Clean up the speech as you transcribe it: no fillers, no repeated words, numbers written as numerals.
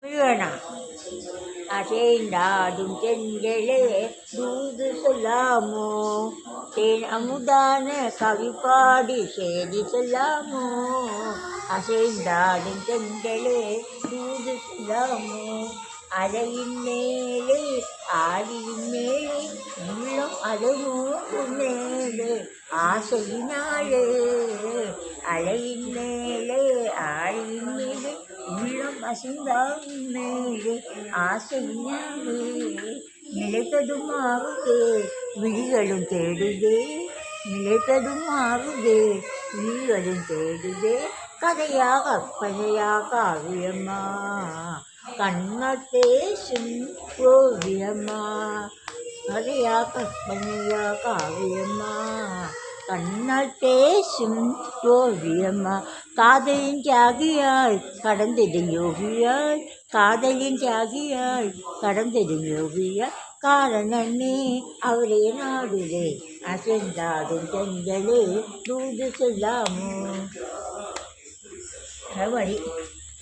வேணாம் அசைந்தாடும் தென்றலே தூது சொல்லாமோ, தேன் அமுதான கவி பாடி செய்தி சொல்லாமோ, அசைந்தாடும் தென்றலே தூது சொல்லாமோ, அலையின் மேலே ஆடியின் மேலே உள்ளம் அலைமோதும் மேலே ஆசையினாலே, அலையின் மேலே ஆடியின் மேலே உள்ளம் அசைந்தாடும் மேலே ஆசையினாலே, நிலைத்ததும் மாறுதே விழிகளும் தேடுதே, நிலைத்ததும் மாறுதே விழிகளும் தேடுதே, கதையா கற்பனையா காவியம்மா கண்மர் பேசும் ஓவியம்மா, கதையா கற்பனையா காவியம்மா கண்ணால் பேசும் ஓவியம்மா, காதலின் தியாகியாய் கடந்திடும் யோகியாய், காதலின் தியாகியாய் கடந்திடும் யோகியாய், காரணமே அவரே நாடுதே அசைந்தாடும் தென்றலே தூது சொல்லாமோ. வழி